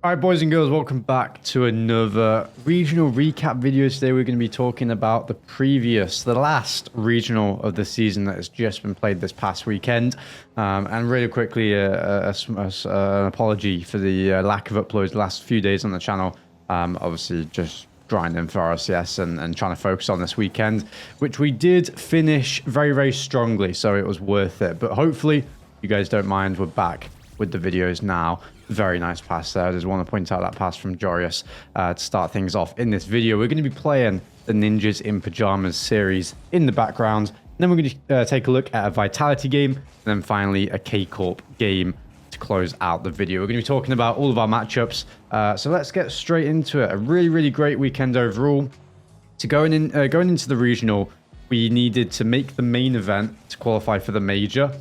Alright, boys and girls, welcome back to another regional recap video. Today we're going to be talking about the last regional of the season that has just been played this past weekend. And really quickly, an apology for the lack of uploads the last few days on the channel. Obviously, just grinding for RCS and trying to focus on this weekend, which we did finish very, very strongly, so it was worth it. But hopefully, you guys don't mind, we're back with the videos now. Very nice pass there. I just want to point out that pass from Jorius to start things off in this video. We're going to be playing the Ninjas in Pajamas series in the background. And then we're going to take a look at a Vitality game. And then finally a K-Corp game to close out the video. We're going to be talking about all of our matchups. So let's get straight into it. A really, really great weekend overall. So going into the regional, we needed to make the main event to qualify for the major.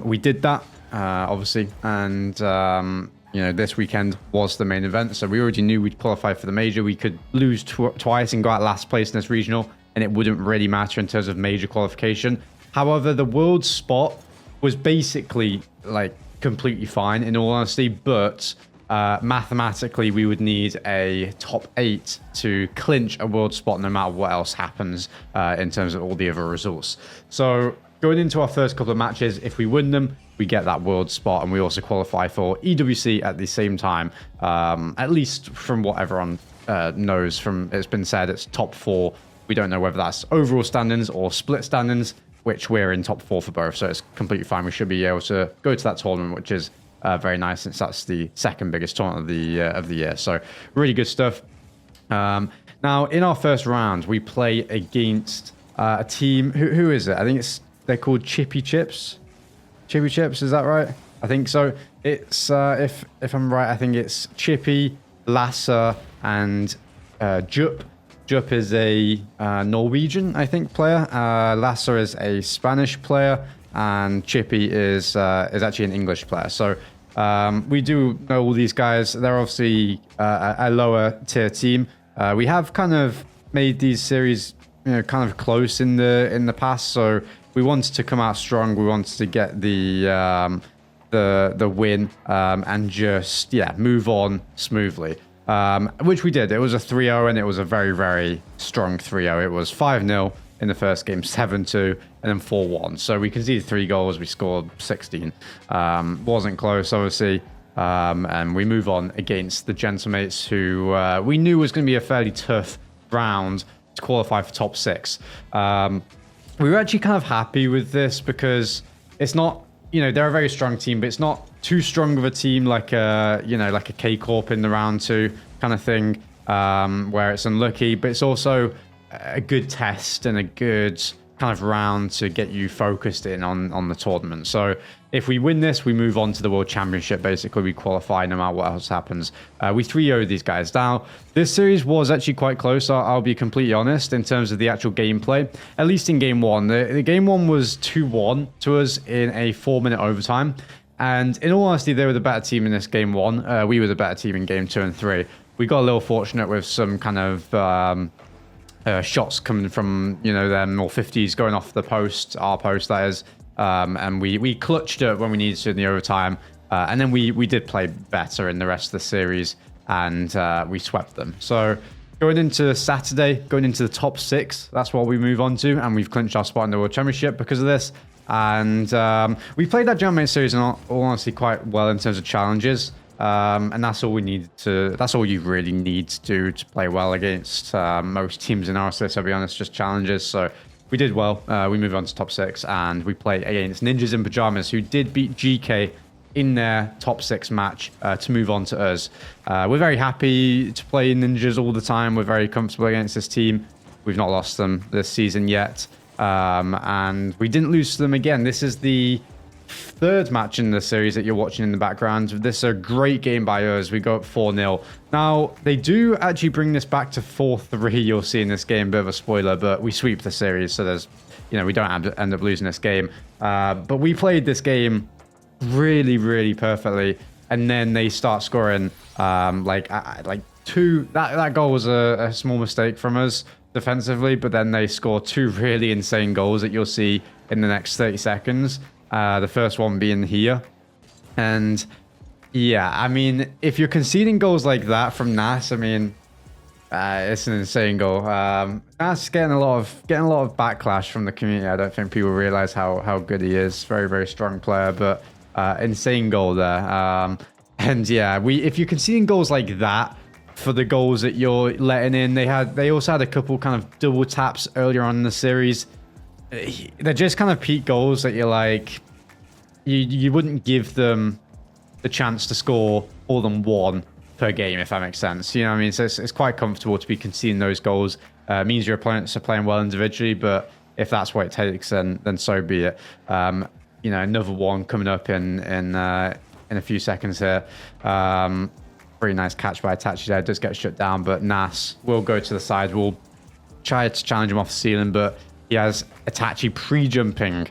We did that. Obviously, and you know, this weekend was the main event, so we already knew we'd qualify for the major. We could lose twice and go out last place in this regional, and it wouldn't really matter in terms of major qualification. However, the world spot was basically like completely fine, in all honesty, but mathematically we would need a top 8 to clinch a world spot no matter what else happens in terms of all the other results. So going into our first couple of matches, if we win them, we get that world spot, and we also qualify for EWC at the same time. At least from what everyone knows, from it's been said, it's top 4. We don't know whether that's overall standings or split standings, which we're in top 4 for both, so it's completely fine. We should be able to go to that tournament, which is very nice, since that's the second biggest tournament of the year. So really good stuff. Now in our first round, we play against a team. Who is it? I think they're called Chippy Chips. Chippy Chips, is that right? I think so. It's if I'm right, I think it's Chippy, Lasser, and Jupp. Jupp is a Norwegian, I think, player. Lasser is a Spanish player, and Chippy is actually an English player. So we do know all these guys. They're obviously a lower tier team. We have kind of made these series, you know, kind of close in the past, so we wanted to come out strong. We wanted to get the win and just move on smoothly, which we did. It was a 3-0, and it was a very, very strong 3-0. It was 5-0 in the first game, 7-2, and then 4-1. So we conceded 3 goals. We scored 16. Wasn't close, obviously. And we move on against the Gentlemates, who we knew was going to be a fairly tough round to qualify for top 6. We were actually kind of happy with this because it's not, you know, they're a very strong team, but it's not too strong of a team like like a K-Corp in the round 2 kind of thing, where it's unlucky, but it's also a good test and a good kind of round to get you focused in on the tournament. So if we win this, we move on to the World Championship. Basically, we qualify no matter what else happens. We 3-0 these guys. Now, this series was actually quite close, I'll be completely honest, in terms of the actual gameplay. At least in Game 1. The Game 1 was 2-1 to us in a 4-minute overtime. And in all honesty, they were the better team in this Game 1. We were the better team in Game 2 and 3. We got a little fortunate with some kind of shots coming from, you know, them or 50s going off the post, our post, that is. And we clutched it when we needed to in the overtime. And then we did play better in the rest of the series, and we swept them. So going into Saturday, going into the top 6, that's what we move on to. And we've clinched our spot in the World Championship because of this. And we played that Gentleman series, in all honesty, quite well in terms of challenges. And that's all we need to, that's all you really need to do to play well against most teams in RCS, I'll be honest, just challenges. So we did well. We move on to top 6, and we play against Ninjas in Pajamas, who did beat GK in their top 6 match to move on to us. We're very happy to play Ninjas all the time. We're very comfortable against this team. We've not lost them this season yet. And we didn't lose to them again. This is the 3rd match in the series that you're watching in the background. This is a great game by us. We go up 4-0. Now, they do actually bring this back to 4-3. You'll see in this game, bit of a spoiler, but we sweep the series, so there's, you know, we don't end up losing this game. But we played this game really, really perfectly, and then they start scoring like 2. That goal was a small mistake from us defensively, but then they score 2 really insane goals that you'll see in the next 30 seconds. The first one being here. And Yeah, I mean, if you're conceding goals like that from Nas, I mean, it's an insane goal. Nas getting a lot of backlash from the community. I don't think people realize how good he is. Very, very strong player, but insane goal there. And yeah, if you're conceding goals like that for the goals that you're letting in, they also had a couple kind of double taps earlier on in the series. They're just kind of peak goals that you're like, you wouldn't give them the chance to score more than one per game, if that makes sense. You know what I mean? So it's quite comfortable to be conceding those goals. It means your opponents are playing well individually, but if that's what it takes, then so be it. You know, another one coming up in a few seconds here. Pretty nice catch by Itachi there. It does get shut down, but Nas will go to the side. We'll try to challenge him off the ceiling, but he has Itachi pre-jumping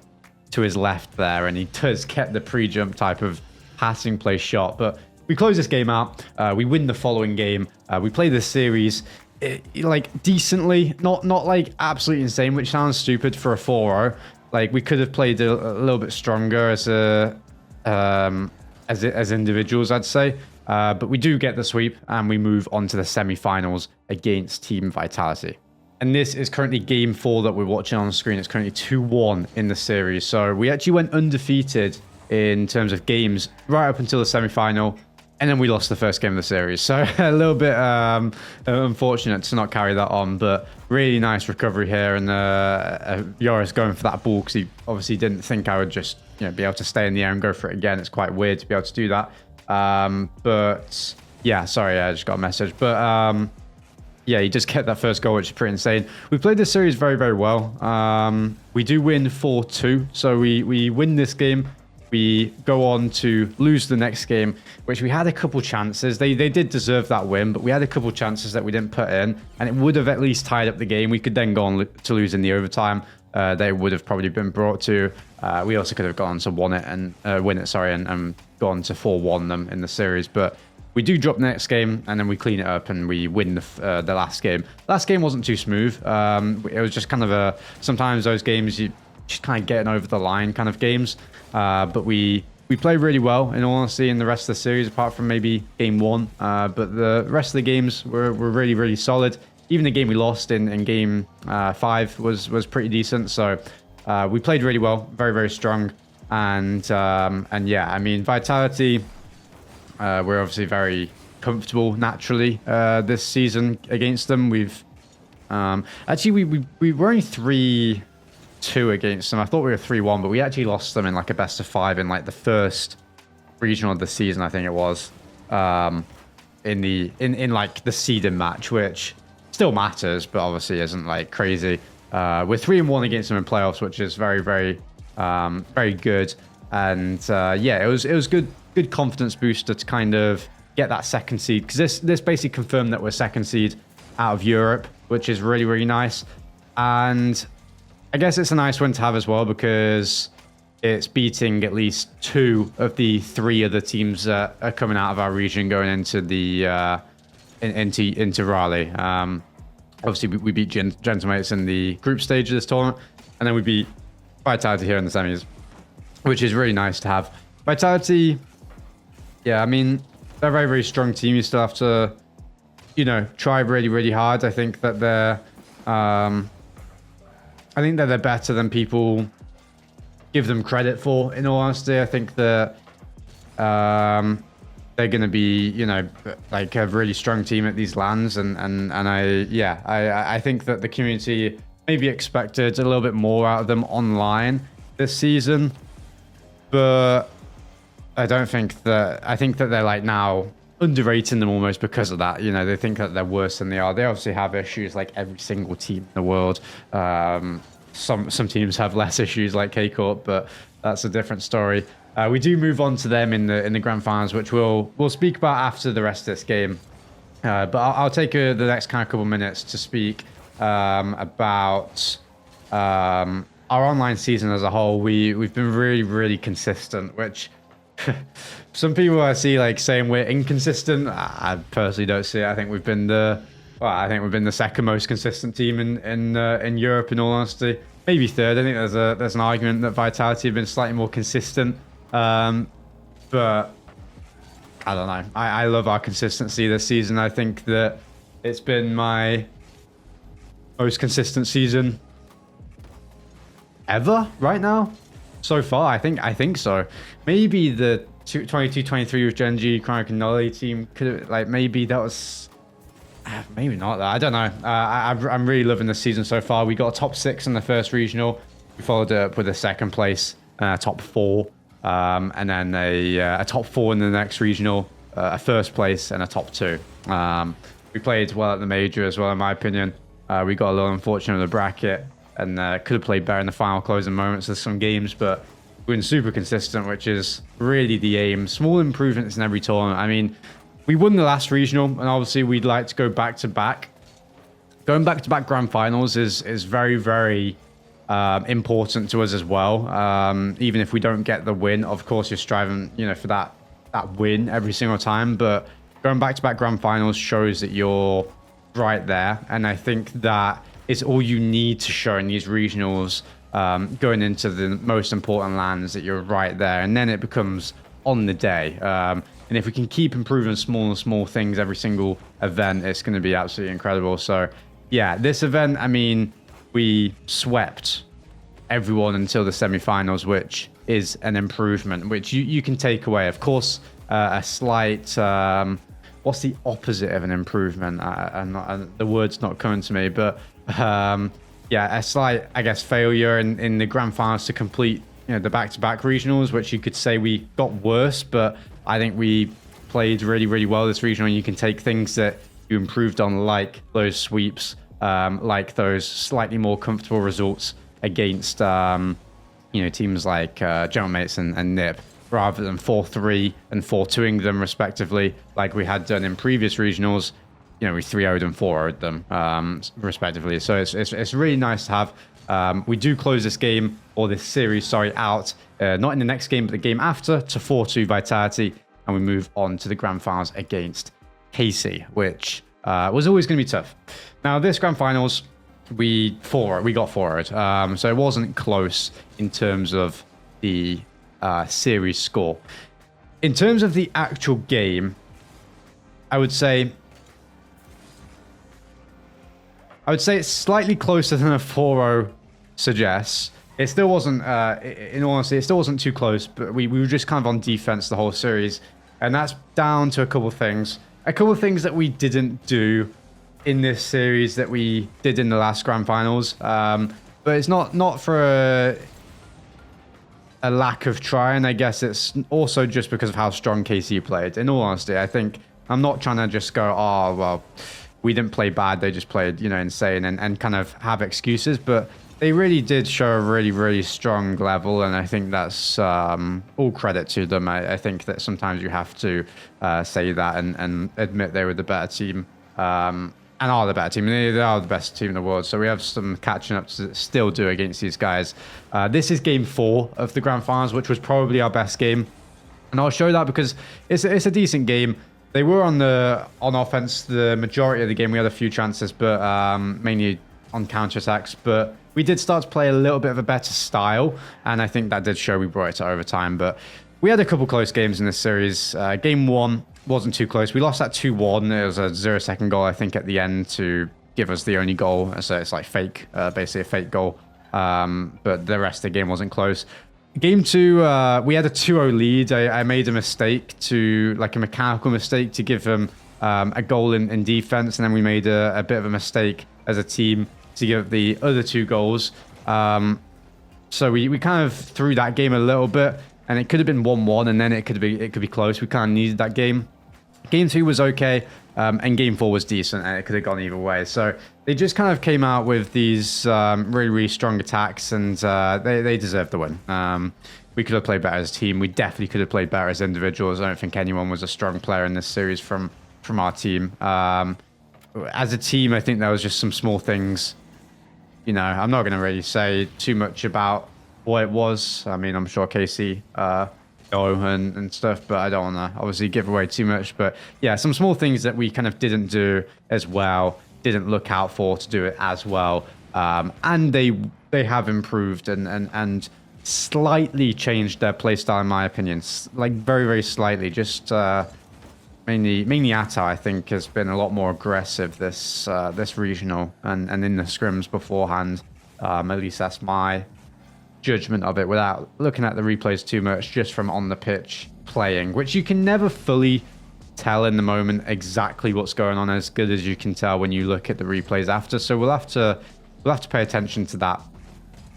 to his left there, and he does get the pre-jump type of passing play shot. But we close this game out. We win the following game. We play this series like decently, not like absolutely insane, which sounds stupid for a 4-0. Like we could have played a little bit stronger as individuals, I'd say. But we do get the sweep, and we move on to the semi-finals against Team Vitality. And this is currently game 4 that we're watching on the screen. It's currently 2-1 in the series. So we actually went undefeated in terms of games right up until the semi-final, and then we lost the first game of the series. So a little bit unfortunate to not carry that on, but really nice recovery here. And Joris going for that ball because he obviously didn't think I would just be able to stay in the air and go for it again. It's quite weird to be able to do that. But yeah, sorry, I just got a message. But yeah, he just kept that first goal, which is pretty insane. We played this series very, very well. We do win 4-2, so we win this game. We go on to lose the next game, which we had a couple chances. They did deserve that win, but we had a couple chances that we didn't put in, and it would have at least tied up the game. We could then go on to lose in the overtime. They would have probably been brought to. We also could have gone to win it, and gone to 4-1 them in the series. But we do drop the next game, and then we clean it up, and we win the last game. Last game wasn't too smooth. It was just kind of sometimes those games you just kind of getting over the line kind of games. But we played really well, in all honesty, in the rest of the series, apart from maybe game 1. But the rest of the games were really, really solid. Even the game we lost in game 5 was pretty decent. So we played really well, very, very strong. And yeah, I mean, Vitality, we're obviously very comfortable naturally this season against them. We've actually we were only 3-2 against them. I thought we were 3-1, but we actually lost them in like a best of 5 in like the first regional of the season, I think it was. In like the seeding match, which still matters, but obviously isn't like crazy. We're 3-1 against them in playoffs, which is very, very, very good. And yeah, it was good confidence booster to kind of get that second seed, because this basically confirmed that we're second seed out of Europe, which is really, really nice. And I guess it's a nice one to have as well, because it's beating at least 2 of the 3 other teams that are coming out of our region going into the into Raleigh. Obviously, we beat Gentlemates in the group stage of this tournament, and then we beat Vitality here in the semis, which is really nice to have. Vitality, yeah, I mean, they're a very, very strong team. You still have to, try really, really hard. I think that they're better than people give them credit for, in all honesty. I think that they're going to be, like a really strong team at these lands. And I think that the community maybe expected a little bit more out of them online this season. But I think that they're like now underrating them almost because of that. They think that they're worse than they are. They obviously have issues like every single team in the world. Some teams have less issues like K-Corp, but that's a different story. We do move on to them in the grand finals, which we'll speak about after the rest of this game. But I'll take the next kind of couple minutes to speak about our online season as a whole. We've been really, really consistent, which some people I see like saying we're inconsistent. I personally don't see it. I think we've been the second most consistent team in Europe, in all honesty. Maybe third. I think there's an argument that Vitality have been slightly more consistent. But I don't know. I love our consistency this season. I think that it's been my most consistent season ever right now. So far, I think so. Maybe the 22-23 with Genji, Chronic and Nolly team could have, like, maybe that was... maybe not that. I don't know. I'm really loving this season so far. We got a top 6 in the first regional. We followed it up with a second place, top 4. And then a top 4 in the next regional, a first place, and a top 2. We played well at the major as well, in my opinion. We got a little unfortunate in the bracket, and could have played better in the final closing moments of some games, but we've been super consistent, which is really the aim. Small improvements in every tournament. I mean, we won the last regional, and obviously we'd like to go back to back. Going back to back grand finals is very, very important to us as well. Even if we don't get the win, of course you're striving, for that win every single time. But going back to back grand finals shows that you're right there, and I think that is all you need to show in these regionals. Going into the most important lands, that you're right there, and then it becomes on the day. And if we can keep improving small things every single event, it's going to be absolutely incredible. So yeah, this event, I mean, we swept everyone until the semifinals, which is an improvement, which you can take away. Of course, a slight... what's the opposite of an improvement? The word's not coming to me, but yeah, a slight, I guess, failure in the grand finals to complete the back-to-back regionals, which you could say we got worse, but I think we played really, really well this regional, and you can take things that you improved on, like those sweeps, like those slightly more comfortable results against teams like General Mates and NIP, rather than 4-3 and 4-2ing them respectively, like we had done in previous regionals. We 3-0'd and 4-0'd them respectively. So it's really nice to have. We do close this game, or this series, out, not in the next game, but the game after, to 4-2 Vitality, and we move on to the grand finals against KC, which was always going to be tough. Now, this grand finals, we got 4-0'd, so it wasn't close in terms of the series score. In terms of the actual game, I would say it's slightly closer than a 4-0 suggests. It still wasn't, in all honesty, it still wasn't too close, but we were just kind of on defense the whole series. And that's down to a couple of things. A couple of things that we didn't do in this series that we did in the last grand finals. But it's not for a lack of trying. I guess it's also just because of how strong KC played. In all honesty, I think I'm not trying to just go, oh, well, we didn't play bad, they just played, insane, and kind of have excuses. But they really did show a really, really strong level, and I think that's all credit to them. I think that sometimes you have to say that and admit they were the better team, and are the better team. They are the best team in the world, so we have some catching up to still do against these guys. This is game 4 of the grand finals, which was probably our best game, and I'll show that because it's a decent game. They were on offense the majority of the game. We had a few chances, but mainly on counterattacks. But we did start to play a little bit of a better style, and I think that did show. We brought it to overtime, but we had a couple close games in this series. Game 1 wasn't too close. We lost that 2-1. It was a 0-second goal, I think, at the end to give us the only goal. So it's like fake, basically a fake goal. But the rest of the game wasn't close. Game 2, we had a 2-0 lead. I made a mistake, like a mechanical mistake, to give them a goal in defense, and then we made a bit of a mistake as a team to give the other 2 goals. So we kind of threw that game a little bit, and it could have been 1-1, and then it could be close. We kind of needed that game. Game 2 was okay, and game 4 was decent, and it could have gone either way. So they just kind of came out with these really, really strong attacks, and they deserved the win. We could have played better as a team. We definitely could have played better as individuals. I don't think anyone was a strong player in this series from our team. As a team, I think there was just some small things. I'm not going to really say too much about what it was. I mean, I'm sure Casey and stuff, but I don't want to obviously give away too much. But yeah, some small things that we kind of didn't do as well, didn't look out for to do it as well. And they have improved and slightly changed their playstyle, in my opinion. Like very, very slightly. Just mainly Atta, I think, has been a lot more aggressive this regional and in the scrims beforehand. At least that's my judgment of it, without looking at the replays too much, just from on the pitch playing, which you can never fully tell in the moment exactly what's going on as good as you can tell when you look at the replays after. So we'll have to pay attention to that.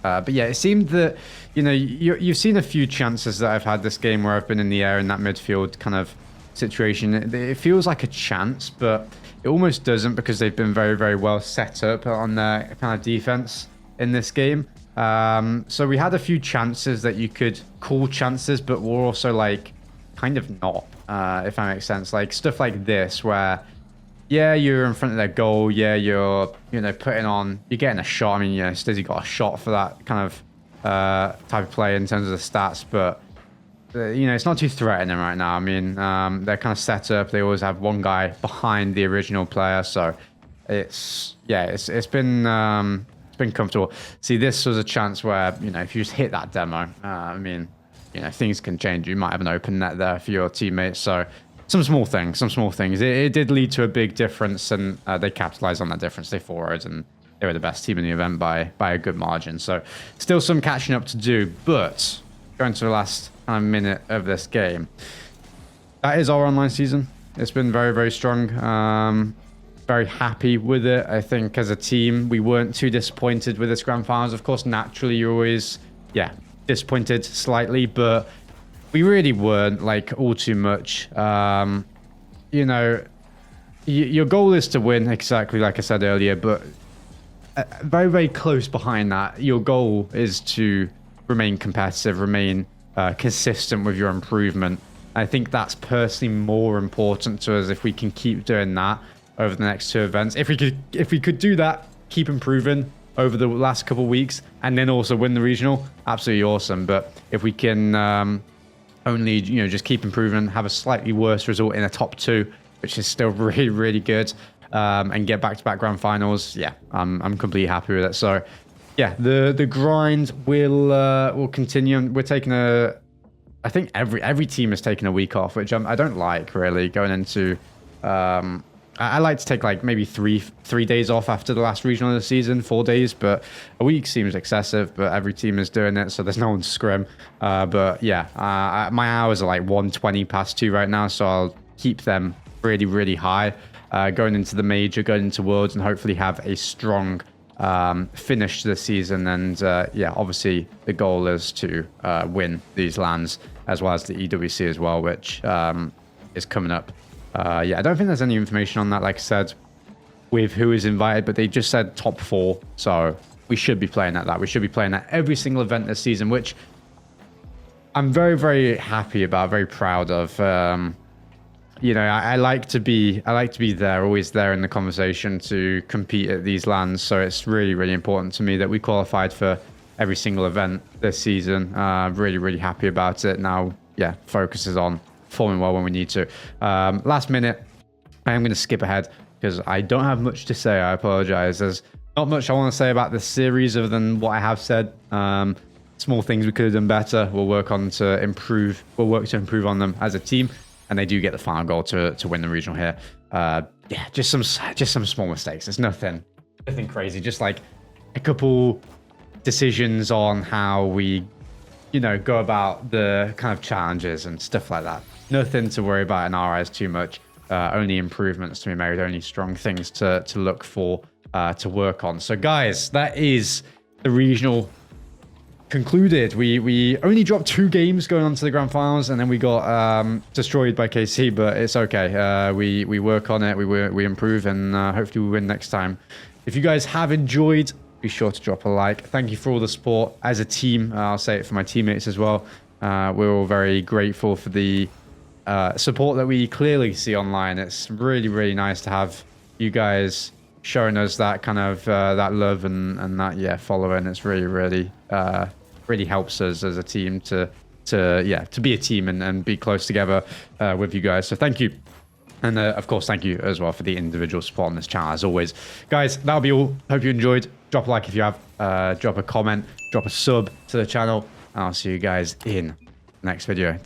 But yeah, it seemed that, you know, you've seen a few chances that I've had this game where I've been in the air in that midfield kind of situation. It feels like a chance, but it almost doesn't, because they've been very, very well set up on their kind of defense in this game. So we had a few chances that you could call chances, but we're also like kind of not, if that makes sense. Like stuff like this where, yeah, you're in front of their goal. Yeah, you're, you know, you're getting a shot. I mean, you know, Stizzy got a shot for that kind of type of play in terms of the stats, but you know, it's not too threatening right now. I mean, they're kind of set up. They always have one guy behind the original player, so it's been comfortable. See, this was a chance where, you know, if you just hit that demo, I mean, you know, things can change. You might have an open net there for your teammates. So some small things. It did lead to a big difference, and they capitalized on that difference. They forwarded, and they were the best team in the event by a good margin. So still some catching up to do, but going to the last minute of this game, that is our online season. It's been very, very strong. Very happy with it. I think as a team, we weren't too disappointed with this grand finals. Of course, naturally, you're always, disappointed slightly, but we really weren't, like, all too much. You know, your goal is to win, exactly like I said earlier, but very, very close behind that. Your goal is to remain competitive, remain consistent with your improvement. I think that's personally more important to us if we can keep doing that over the next two events. If we could do that, keep improving over the last couple of weeks, and then also win the regional, absolutely awesome. But if we can only, you know, just keep improving, have a slightly worse result in a top two, which is still really, really good, and get back-to-back grand finals, yeah, I'm completely happy with it. So yeah, the grind will continue. We're taking I think every team is taking a week off, which I don't like, really, going into I like to take like maybe three days off after the last regional of the season, 4 days, but a week seems excessive, but every team is doing it, so there's no one to scrim. But yeah, my hours are like 1:20 past 2 right now, so I'll keep them really, really high, going into the major, going into Worlds, and hopefully have a strong finish to the season. And yeah, obviously the goal is to win these lands, as well as the EWC as well, which is coming up. Yeah, I don't think there's any information on that, like I said, with who is invited, but they just said top 4. So we should be playing at that. We should be playing at every single event this season, which I'm very, very happy about, very proud of. You know, I like to be there, always there in the conversation to compete at these lands. So it's really, really important to me that we qualified for every single event this season. Really, really happy about it. Now, yeah, focus is on performing well when we need to. Last minute, I am going to skip ahead because I don't have much to say. I apologize. There's not much I want to say about this series other than what I have said. Small things we could have done better. We'll work to improve on them as a team, and they do get the final goal to win the regional here. Yeah, just some small mistakes. It's nothing crazy. Just like a couple decisions on how we, you know, go about the kind of challenges and stuff like that. Nothing to worry about in our eyes too much. Only improvements to be made, only strong things to look for, to work on. So guys, that is the regional concluded. We only dropped 2 games going on to the grand finals, and then we got destroyed by KC, but it's okay. We work on it, we improve, and hopefully we win next time. If you guys have enjoyed, be sure to drop a like. Thank you for all the support as a team. I'll say it for my teammates as well. We're all very grateful for the support that we clearly see online. It's really, really nice to have you guys showing us that kind of that love and that following. It's really, really really helps us as a team to be a team and be close together with you guys. So thank you. And of course, thank you as well for the individual support on this channel, as always. Guys, that'll be all. Hope you enjoyed. Drop a like if you have. Drop a comment. Drop a sub to the channel. And I'll see you guys in the next video.